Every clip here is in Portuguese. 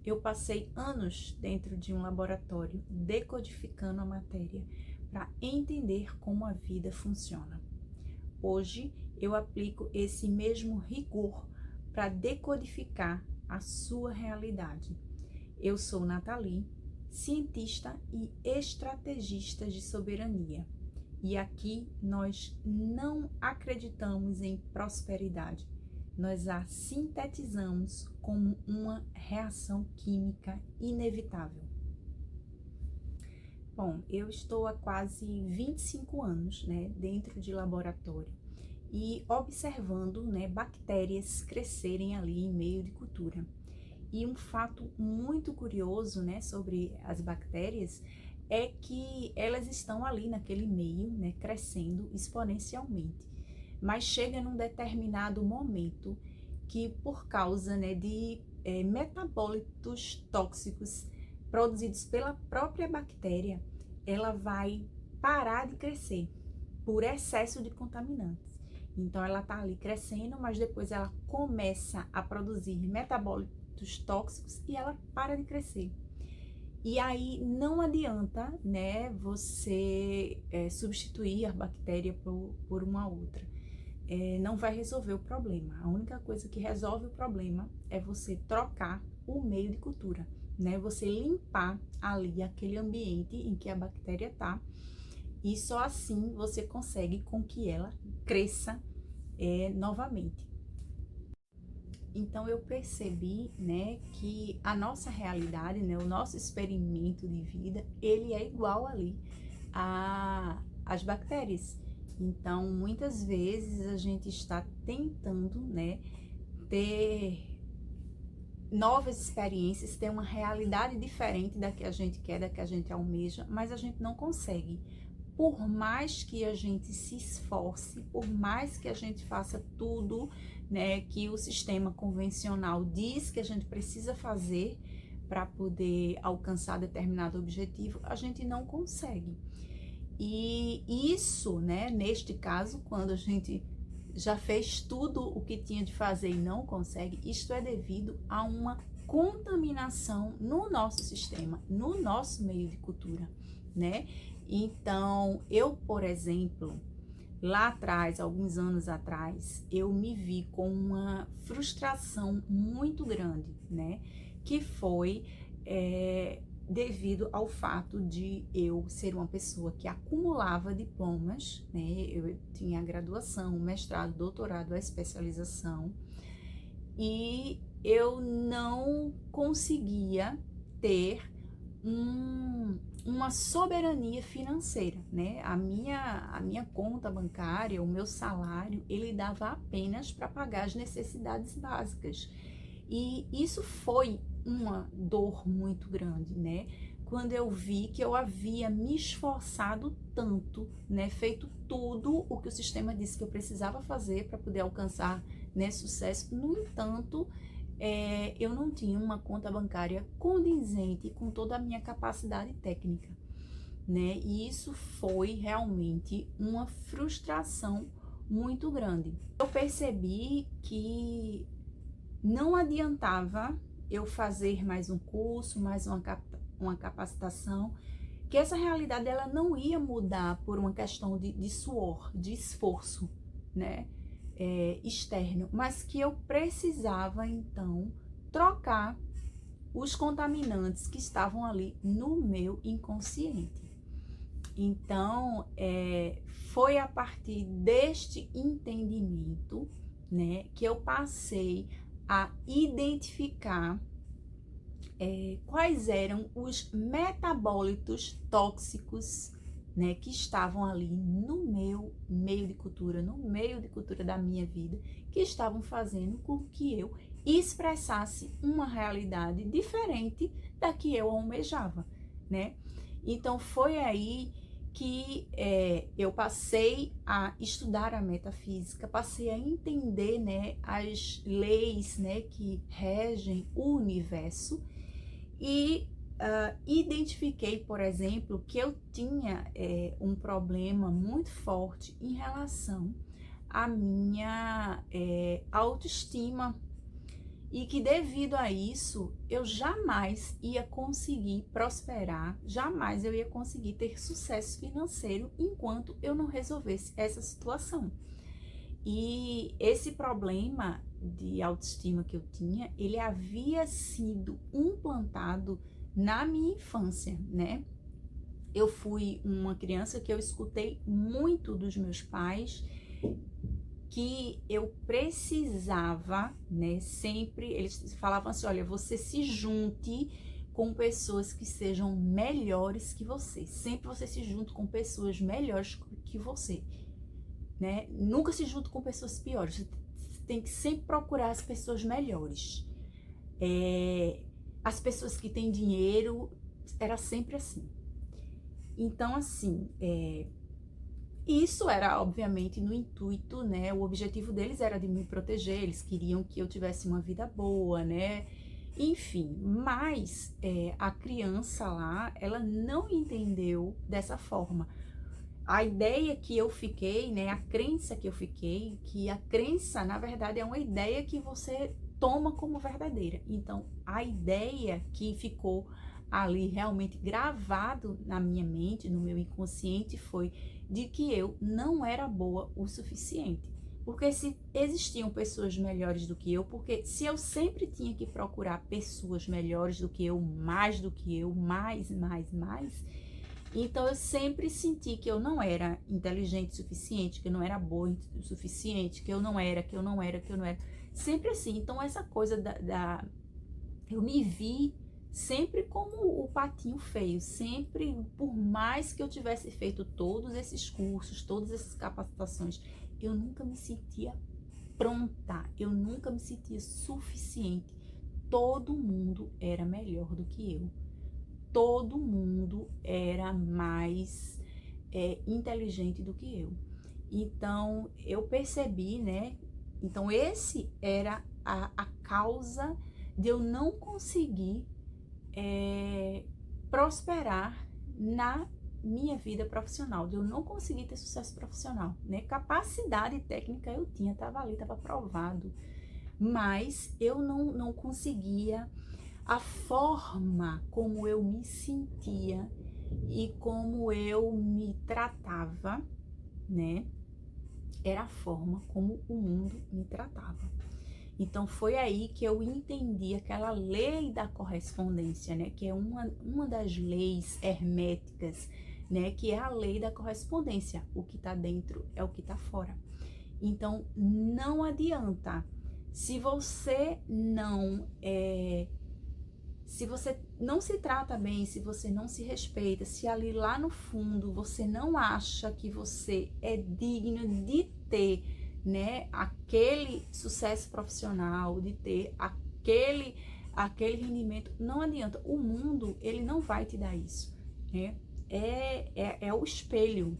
eu passei anos dentro de um laboratório decodificando a matéria para entender como a vida funciona. Hoje eu aplico esse mesmo rigor para decodificar a sua realidade. Eu sou Nathalie, cientista e estrategista de soberania. E aqui nós não acreditamos em prosperidade. Nós a sintetizamos como uma reação química inevitável. Bom, eu estou há quase 25 anos, dentro de laboratório e observando, bactérias crescerem ali em meio de cultura. E um fato muito curioso, sobre as bactérias é que elas estão ali naquele meio, crescendo exponencialmente. Mas chega num determinado momento que, por causa de metabólitos tóxicos produzidos pela própria bactéria, ela vai parar de crescer por excesso de contaminantes. Então, ela está ali crescendo, mas depois ela começa a produzir metabólitos tóxicos e ela para de crescer. E aí não adianta, você substituir a bactéria por uma outra. Não vai resolver o problema. A única coisa que resolve o problema é você trocar o meio de cultura, Você limpar ali aquele ambiente em que a bactéria está, e só assim você consegue com que ela cresça novamente. Então eu percebi, que a nossa realidade, o nosso experimento de vida, ele é igual ali às bactérias. Então, muitas vezes a gente está tentando, ter novas experiências, ter uma realidade diferente da que a gente quer, da que a gente almeja, mas a gente não consegue. Por mais que a gente se esforce, por mais que a gente faça tudo, que o sistema convencional diz que a gente precisa fazer para poder alcançar determinado objetivo, a gente não consegue. E isso, neste caso, quando a gente já fez tudo o que tinha de fazer e não consegue, isto é devido a uma contaminação no nosso sistema, no nosso meio de cultura, Então, eu, por exemplo, lá atrás, alguns anos atrás, eu me vi com uma frustração muito grande, Que foi devido ao fato de eu ser uma pessoa que acumulava diplomas, Eu tinha graduação, mestrado, doutorado, a especialização, e eu não conseguia ter uma soberania financeira, A minha conta bancária, o meu salário, ele dava apenas para pagar as necessidades básicas. E isso foi uma dor muito grande, Quando eu vi que eu havia me esforçado tanto, feito tudo o que o sistema disse que eu precisava fazer para poder alcançar, sucesso. No entanto, eu não tinha uma conta bancária condizente com toda a minha capacidade técnica, E isso foi realmente uma frustração muito grande. Eu percebi que não adiantava eu fazer mais um curso, mais uma capacitação, que essa realidade ela não ia mudar por uma questão de suor, de esforço, externo, mas que eu precisava então trocar os contaminantes que estavam ali no meu inconsciente. Então, foi a partir deste entendimento, que eu passei a identificar quais eram os metabólitos tóxicos, que estavam ali no meu meio de cultura, no meio de cultura da minha vida, que estavam fazendo com que eu expressasse uma realidade diferente da que eu almejava, Então, foi aí que eu passei a estudar a metafísica, passei a entender, as leis, que regem o universo, e identifiquei, por exemplo, que eu tinha um problema muito forte em relação à minha autoestima. e que devido a isso eu jamais ia conseguir prosperar, jamais eu ia conseguir ter sucesso financeiro enquanto eu não resolvesse essa situação. E esse problema de autoestima que eu tinha, ele havia sido implantado na minha infância, né? Eu fui uma criança que eu escutei muito dos meus pais que eu precisava, né? Sempre eles falavam assim: olha, você se junte com pessoas que sejam melhores que você. Sempre você se junta com pessoas melhores que você, né? Nunca se junta com pessoas piores. Você tem que sempre procurar as pessoas melhores. As pessoas que têm dinheiro, era sempre assim. Então, assim, isso era, obviamente, no intuito, né? O objetivo deles era de me proteger, eles queriam que eu tivesse uma vida boa, né? Enfim, mas a criança lá, ela não entendeu dessa forma. A ideia que eu fiquei, né? A crença que eu fiquei, que a crença, na verdade, é uma ideia que você toma como verdadeira. Então, a ideia que ficou ali realmente gravado na minha mente, no meu inconsciente, foi de que eu não era boa o suficiente. Porque se existiam pessoas melhores do que eu, porque se eu sempre tinha que procurar pessoas melhores do que eu, mais do que eu, mais, então eu sempre senti que eu não era inteligente o suficiente, que eu não era boa o suficiente, que eu não era. Sempre assim. Então essa coisa eu me vi sempre como o patinho feio, sempre, por mais que eu tivesse feito todos esses cursos, todas essas capacitações, eu nunca me sentia pronta, eu nunca me sentia suficiente. Todo mundo era melhor do que eu. Todo mundo era mais inteligente do que eu. Então, eu percebi, né? Então, esse era a causa de eu não conseguir prosperar na minha vida profissional, de eu não conseguir ter sucesso profissional, né? Capacidade técnica eu tinha, estava ali, estava provado, mas eu não conseguia. A forma como eu me sentia e como eu me tratava, né? Era a forma como o mundo me tratava. Então foi aí que eu entendi aquela lei da correspondência, né? Que é uma das leis herméticas, né? Que é a lei da correspondência. O que tá dentro é o que tá fora. Então não adianta. Se você não se trata bem, se você não se respeita, se ali lá no fundo você não acha que você é digno de ter, né, aquele sucesso profissional, de ter aquele rendimento, não adianta. O mundo, ele não vai te dar isso, né? É o espelho.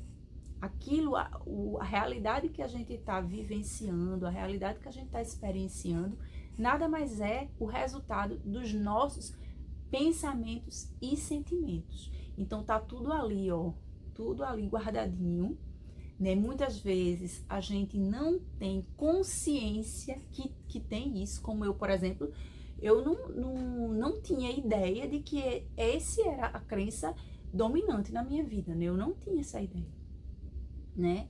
Aquilo, a realidade que a gente está vivenciando, a realidade que a gente está experienciando, nada mais é o resultado dos nossos pensamentos e sentimentos. Então tá tudo ali, ó, tudo ali guardadinho, né? Muitas vezes a gente não tem consciência que tem isso, como eu, por exemplo, eu não tinha ideia de que esse era a crença dominante na minha vida, né? Eu não tinha essa ideia, né?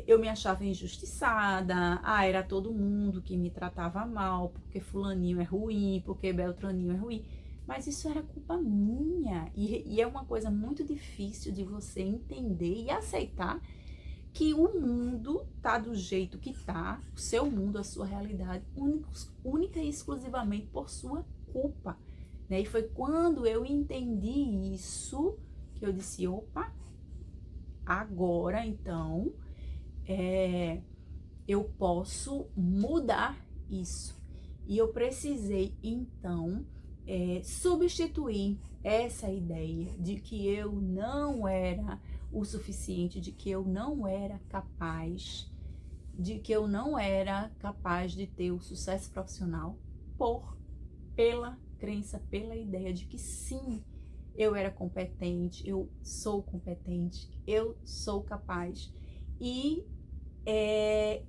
Eu me achava injustiçada, era todo mundo que me tratava mal, porque fulaninho é ruim, porque beltraninho é ruim, mas isso era culpa minha, e é uma coisa muito difícil de você entender e aceitar que o mundo tá do jeito que tá, o seu mundo, a sua realidade, única e exclusivamente por sua culpa, né? E foi quando eu entendi isso, que eu disse, opa, agora então eu posso mudar isso. E eu precisei, então, substituir essa ideia de que eu não era o suficiente, de que eu não era capaz, de que eu não era capaz de ter o sucesso profissional pela crença, pela ideia de que sim, eu era competente, eu sou competente, eu sou capaz. E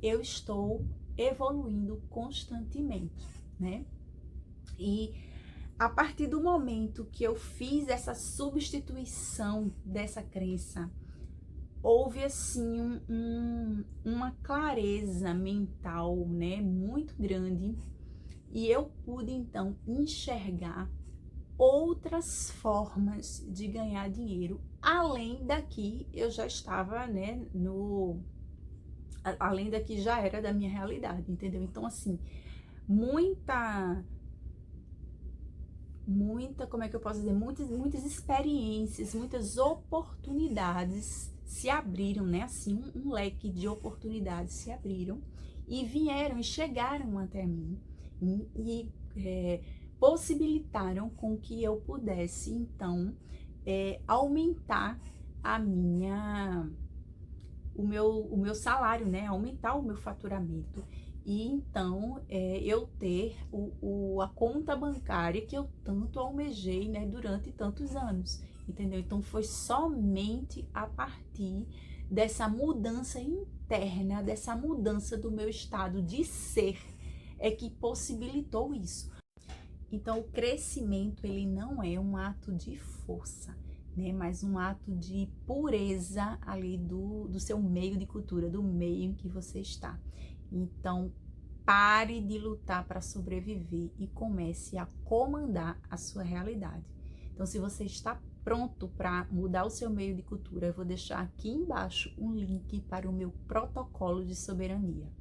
eu estou evoluindo constantemente. né? E a partir do momento que eu fiz essa substituição dessa crença, houve assim uma clareza mental, né, muito grande, e eu pude então enxergar outras formas de ganhar dinheiro, além da que eu já estava, né, além da que já era da minha realidade, entendeu? Então, assim, como é que eu posso dizer? Muitas experiências, muitas oportunidades se abriram, né? Assim, um leque de oportunidades se abriram e vieram e chegaram até mim e possibilitaram com que eu pudesse, então, aumentar o meu salário, né? Aumentar o meu faturamento. E então eu ter a conta bancária que eu tanto almejei, né, durante tantos anos, entendeu? Então foi somente a partir dessa mudança interna, dessa mudança do meu estado de ser, que possibilitou isso. Então o crescimento, ele não é um ato de força, né, mas um ato de pureza ali do seu meio de cultura, do meio em que você está. Então, pare de lutar para sobreviver e comece a comandar a sua realidade. Então, se você está pronto para mudar o seu meio de cultura, eu vou deixar aqui embaixo um link para o meu protocolo de soberania.